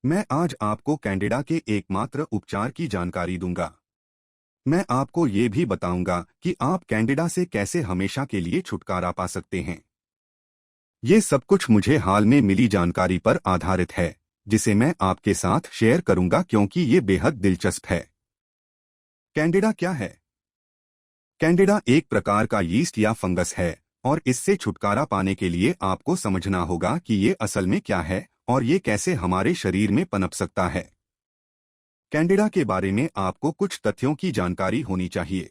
मैं आज आपको कैंडिडा के एकमात्र उपचार की जानकारी दूंगा। मैं आपको ये भी बताऊंगा कि आप कैंडिडा से कैसे हमेशा के लिए छुटकारा पा सकते हैं। ये सब कुछ मुझे हाल में मिली जानकारी पर आधारित है, जिसे मैं आपके साथ शेयर करूंगा क्योंकि ये बेहद दिलचस्प है। कैंडिडा क्या है? कैंडिडा एक प्रकार का यीस्ट या फंगस है और इससे छुटकारा पाने के लिए आपको समझना होगा कि ये असल में क्या है और ये कैसे हमारे शरीर में पनप सकता है। कैंडिडा के बारे में आपको कुछ तथ्यों की जानकारी होनी चाहिए।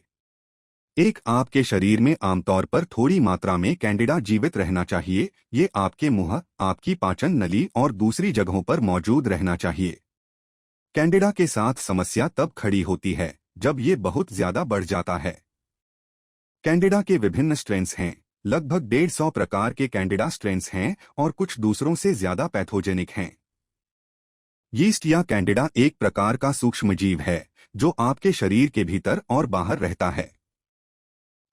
एक, आपके शरीर में आमतौर पर थोड़ी मात्रा में कैंडिडा जीवित रहना चाहिए। ये आपके मुंह, आपकी पाचन नली और दूसरी जगहों पर मौजूद रहना चाहिए। कैंडिडा के साथ समस्या तब खड़ी होती है जब ये बहुत ज्यादा बढ़ जाता है। कैंडिडा के विभिन्न स्ट्रेन्स हैं। लगभग 150 प्रकार के कैंडिडा स्ट्रेन्स हैं और कुछ दूसरों से ज्यादा पैथोजेनिक हैं। यीस्ट या कैंडिडा एक प्रकार का सूक्ष्मजीव है जो आपके शरीर के भीतर और बाहर रहता है।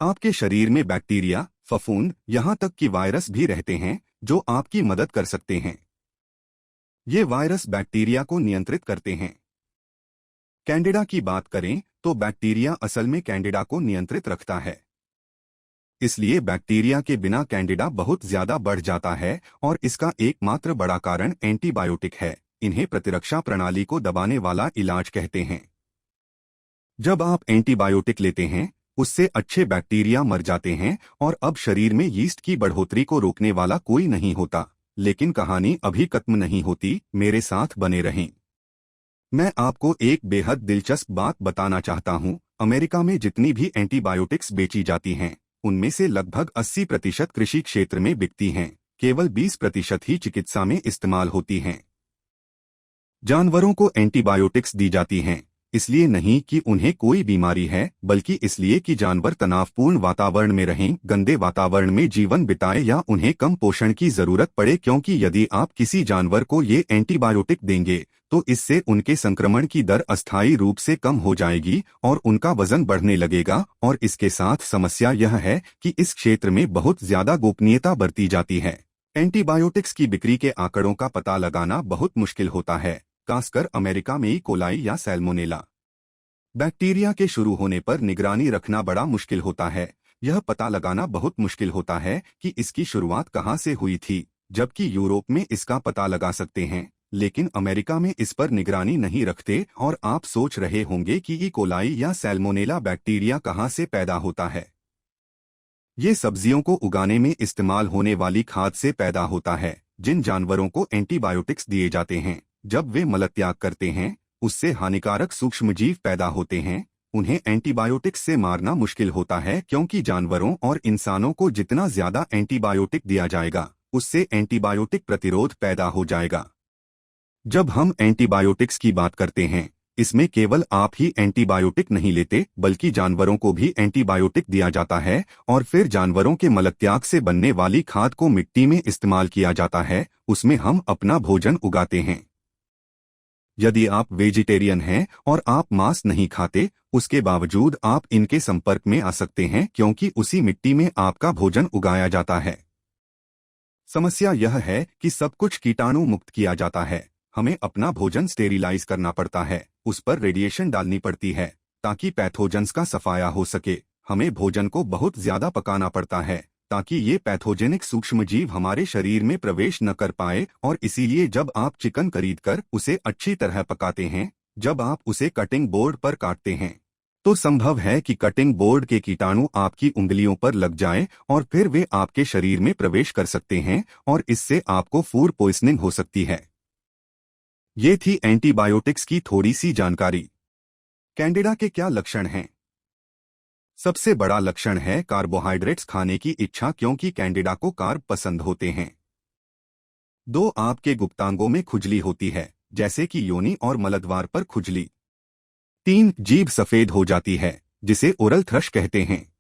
आपके शरीर में बैक्टीरिया, फफूंद, यहाँ तक कि वायरस भी रहते हैं जो आपकी मदद कर सकते हैं। ये वायरस बैक्टीरिया को नियंत्रित करते हैं। कैंडिडा की बात करें तो बैक्टीरिया असल में कैंडिडा को नियंत्रित रखता है। इसलिए बैक्टीरिया के बिना कैंडिडा बहुत ज्यादा बढ़ जाता है और इसका एकमात्र बड़ा कारण एंटीबायोटिक है। इन्हें प्रतिरक्षा प्रणाली को दबाने वाला इलाज कहते हैं। जब आप एंटीबायोटिक लेते हैं, उससे अच्छे बैक्टीरिया मर जाते हैं और अब शरीर में यीस्ट की बढ़ोतरी को रोकने वाला कोई नहीं होता। लेकिन कहानी अभी खत्म नहीं होती, मेरे साथ बने रहें। मैं आपको एक बेहद दिलचस्प बात बताना चाहता हूं। अमेरिका में जितनी भी एंटीबायोटिक्स बेची जाती हैं, उनमें से लगभग 80% कृषि क्षेत्र में बिकती हैं। केवल 20% ही चिकित्सा में इस्तेमाल होती हैं। जानवरों को एंटीबायोटिक्स दी जाती हैं, इसलिए नहीं कि उन्हें कोई बीमारी है, बल्कि इसलिए कि जानवर तनावपूर्ण वातावरण में रहें, गंदे वातावरण में जीवन बिताएं या उन्हें कम पोषण की जरूरत पड़े। क्योंकि यदि आप किसी जानवर को ये एंटीबायोटिक देंगे तो इससे उनके संक्रमण की दर अस्थायी रूप से कम हो जाएगी और उनका वजन बढ़ने लगेगा। और इसके साथ समस्या यह है कि इस क्षेत्र में बहुत ज्यादा गोपनीयता बरती जाती है। एंटीबायोटिक्स की बिक्री के आंकड़ों का पता लगाना बहुत मुश्किल होता है, खासकर अमेरिका में ई कोलाई या सैल्मोनेला बैक्टीरिया के शुरू होने पर निगरानी रखना बड़ा मुश्किल होता है। यह पता लगाना बहुत मुश्किल होता है कि इसकी शुरुआत कहां से हुई थी, जबकि यूरोप में इसका पता लगा सकते हैं, लेकिन अमेरिका में इस पर निगरानी नहीं रखते। और आप सोच रहे होंगे कि ई कोलाई या सैल्मोनेला बैक्टीरिया कहां से पैदा होता है। ये सब्जियों को उगाने में इस्तेमाल होने वाली खाद से पैदा होता है। जिन जानवरों को एंटीबायोटिक्स दिए जाते हैं, जब वे मलत्याग करते हैं, उससे हानिकारक सूक्ष्मजीव पैदा होते हैं। उन्हें एंटीबायोटिक्स से मारना मुश्किल होता है क्योंकि जानवरों और इंसानों को जितना ज्यादा एंटीबायोटिक दिया जाएगा, उससे एंटीबायोटिक प्रतिरोध पैदा हो जाएगा। जब हम एंटीबायोटिक्स की बात करते हैं, इसमें केवल आप ही एंटीबायोटिक नहीं लेते, बल्कि जानवरों को भी एंटीबायोटिक दिया जाता है और फिर जानवरों के मलत्याग से बनने वाली खाद को मिट्टी में इस्तेमाल किया जाता है। उसमें हम अपना भोजन उगाते हैं। यदि आप वेजिटेरियन हैं और आप मांस नहीं खाते, उसके बावजूद आप इनके संपर्क में आ सकते हैं क्योंकि उसी मिट्टी में आपका भोजन उगाया जाता है। समस्या यह है कि सब कुछ कीटाणु मुक्त किया जाता है। हमें अपना भोजन स्टेरिलाइज करना पड़ता है, उस पर रेडिएशन डालनी पड़ती है ताकि पैथोजेंस का सफाया हो सके। हमें भोजन को बहुत ज्यादा पकाना पड़ता है ताकि ये पैथोजेनिक सूक्ष्मजीव हमारे शरीर में प्रवेश न कर पाए। और इसीलिए जब आप चिकन खरीदकर उसे अच्छी तरह पकाते हैं, जब आप उसे कटिंग बोर्ड पर काटते हैं, तो संभव है कि कटिंग बोर्ड के कीटाणु आपकी उंगलियों पर लग जाएं और फिर वे आपके शरीर में प्रवेश कर सकते हैं और इससे आपको फूड पॉइजनिंग हो सकती है। ये थी एंटीबायोटिक्स की थोड़ी सी जानकारी। कैंडिडा के क्या लक्षण हैं? सबसे बड़ा लक्षण है कार्बोहाइड्रेट्स खाने की इच्छा, क्योंकि कैंडिडा को कार्ब पसंद होते हैं। 2, आपके गुप्तांगों में खुजली होती है, जैसे कि योनि और मलद्वार पर खुजली। 3, जीभ सफेद हो जाती है, जिसे ओरल थ्रश कहते हैं।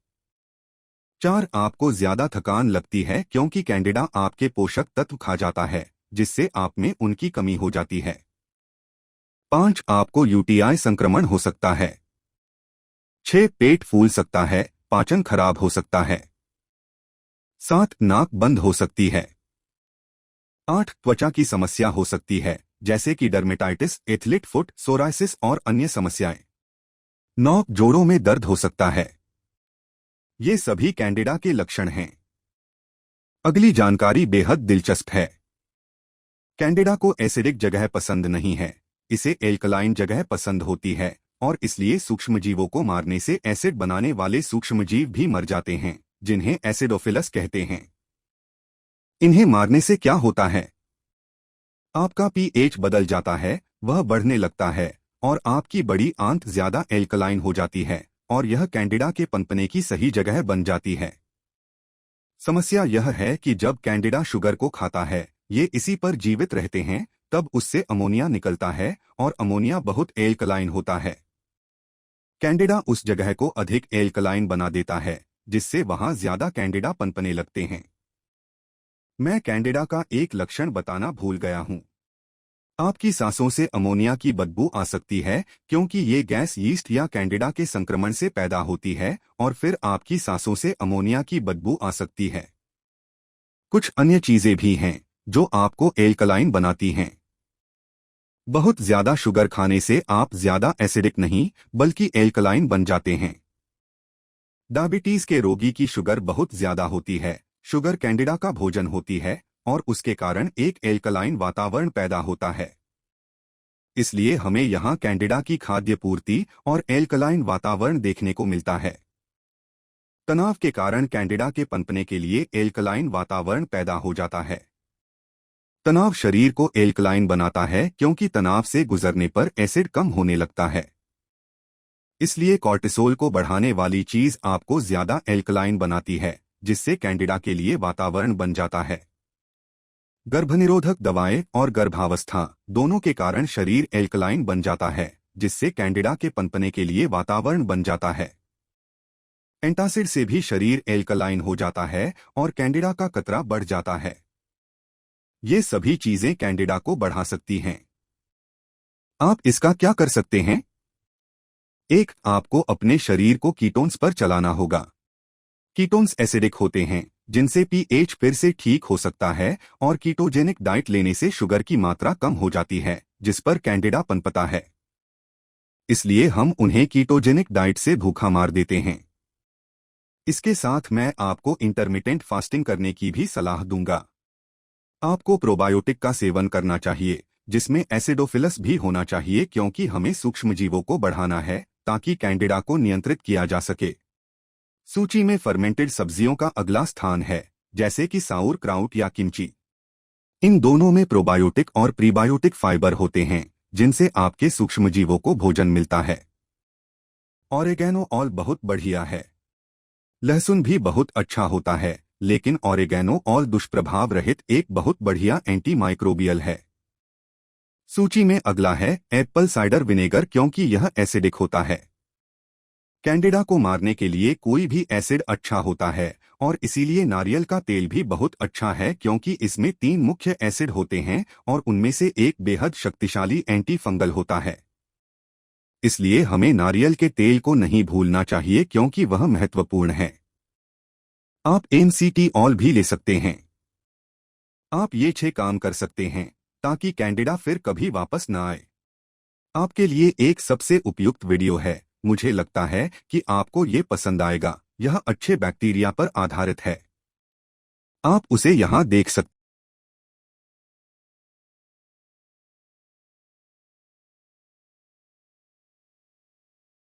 4, आपको ज्यादा थकान लगती है क्योंकि कैंडिडा आपके पोषक तत्व खा जाता है, जिससे आप में उनकी कमी हो जाती है। 5, आपको यूटीआई संक्रमण हो सकता है। 6, पेट फूल सकता है, पाचन खराब हो सकता है। 7, नाक बंद हो सकती है। 8, त्वचा की समस्या हो सकती है, जैसे कि डर्मेटाइटिस, एथलीट फुट, सोरायसिस और अन्य समस्याएं। नोक जोड़ों में दर्द हो सकता है। ये सभी कैंडिडा के लक्षण हैं। अगली जानकारी बेहद दिलचस्प है। कैंडिडा को एसिडिक जगह पसंद नहीं है, इसे एल्कलाइन जगह पसंद होती है और इसलिए सूक्ष्मजीवों को मारने से एसिड बनाने वाले सूक्ष्मजीव भी मर जाते हैं, जिन्हें एसिडोफिलस कहते हैं। इन्हें मारने से क्या होता है? आपका पीएच बदल जाता है, वह बढ़ने लगता है और आपकी बड़ी आंत ज्यादा एल्कलाइन हो जाती है और यह कैंडिडा के पनपने की सही जगह बन जाती है। समस्या यह है कि जब कैंडिडा शुगर को खाता है, ये इसी पर जीवित रहते हैं, तब उससे अमोनिया निकलता है और अमोनिया बहुत एल्कलाइन होता है। कैंडिडा उस जगह को अधिक एल्कलाइन बना देता है, जिससे वहां ज्यादा कैंडिडा पनपने लगते हैं। मैं कैंडिडा का एक लक्षण बताना भूल गया हूं। आपकी सांसों से अमोनिया की बदबू आ सकती है, क्योंकि ये गैस यीस्ट या कैंडिडा के संक्रमण से पैदा होती है और फिर आपकी सांसों से अमोनिया की बदबू आ सकती है। कुछ अन्य चीजें भी हैं जो आपको एल्कलाइन बनाती हैं। बहुत ज्यादा शुगर खाने से आप ज्यादा एसिडिक नहीं बल्कि एल्कलाइन बन जाते हैं। डायबिटीज के रोगी की शुगर बहुत ज्यादा होती है। शुगर कैंडिडा का भोजन होती है और उसके कारण एक एल्कलाइन वातावरण पैदा होता है। इसलिए हमें यहां कैंडिडा की खाद्य पूर्ति और एल्कलाइन वातावरण देखने को मिलता है। तनाव के कारण कैंडिडा के पनपने के लिए एल्कलाइन वातावरण पैदा हो जाता है। तनाव शरीर को एल्कलाइन बनाता है क्योंकि तनाव से गुजरने पर एसिड कम होने लगता है। इसलिए कॉर्टिसोल को बढ़ाने वाली चीज आपको ज्यादा एल्कलाइन बनाती है, जिससे कैंडिडा के लिए वातावरण बन जाता है। गर्भनिरोधक दवाएं और गर्भावस्था दोनों के कारण शरीर एल्कलाइन बन जाता है, जिससे कैंडिडा के पनपने के लिए वातावरण बन जाता है। एंटासिड से भी शरीर एल्कलाइन हो जाता है और कैंडिडा का खतरा बढ़ जाता है। ये सभी चीजें कैंडिडा को बढ़ा सकती हैं। आप इसका क्या कर सकते हैं? एक, आपको अपने शरीर को कीटोन्स पर चलाना होगा। कीटोन्स एसिडिक होते हैं, जिनसे पीएच फिर से ठीक हो सकता है और कीटोजेनिक डाइट लेने से शुगर की मात्रा कम हो जाती है, जिस पर कैंडिडा पनपता है। इसलिए हम उन्हें कीटोजेनिक डाइट से भूखा मार देते हैं। इसके साथ मैं आपको इंटरमिटेंट फास्टिंग करने की भी सलाह दूंगा। आपको प्रोबायोटिक का सेवन करना चाहिए, जिसमें एसिडोफिलस भी होना चाहिए, क्योंकि हमें सूक्ष्मजीवों को बढ़ाना है ताकि कैंडिडा को नियंत्रित किया जा सके। सूची में फर्मेंटेड सब्जियों का अगला स्थान है, जैसे कि साउर क्राउट या किमची। इन दोनों में प्रोबायोटिक और प्रीबायोटिक फाइबर होते हैं, जिनसे आपके सूक्ष्मजीवों को भोजन मिलता है। ऑरेगैनो ऑयल बहुत बढ़िया है। लहसुन भी बहुत अच्छा होता है, लेकिन ऑरेगैनो ऑयल दुष्प्रभाव रहित एक बहुत बढ़िया एंटी है। सूची में अगला है एप्पल साइडर विनेगर, क्योंकि यह एसिडिक होता है। कैंडिडा को मारने के लिए कोई भी एसिड अच्छा होता है और इसीलिए नारियल का तेल भी बहुत अच्छा है, क्योंकि इसमें 3 मुख्य एसिड होते हैं और उनमें से एक बेहद शक्तिशाली एंटी फंगल होता है। इसलिए हमें नारियल के तेल को नहीं भूलना चाहिए, क्योंकि वह महत्वपूर्ण है। आप एमसीटी ऑयल भी ले सकते हैं। आप ये 6 काम कर सकते हैं ताकि कैंडिडा फिर कभी वापस न आए। आपके लिए एक सबसे उपयुक्त वीडियो है। मुझे लगता है कि आपको ये पसंद आएगा। यह अच्छे बैक्टीरिया पर आधारित है। आप उसे यहाँ देख सकते हैं।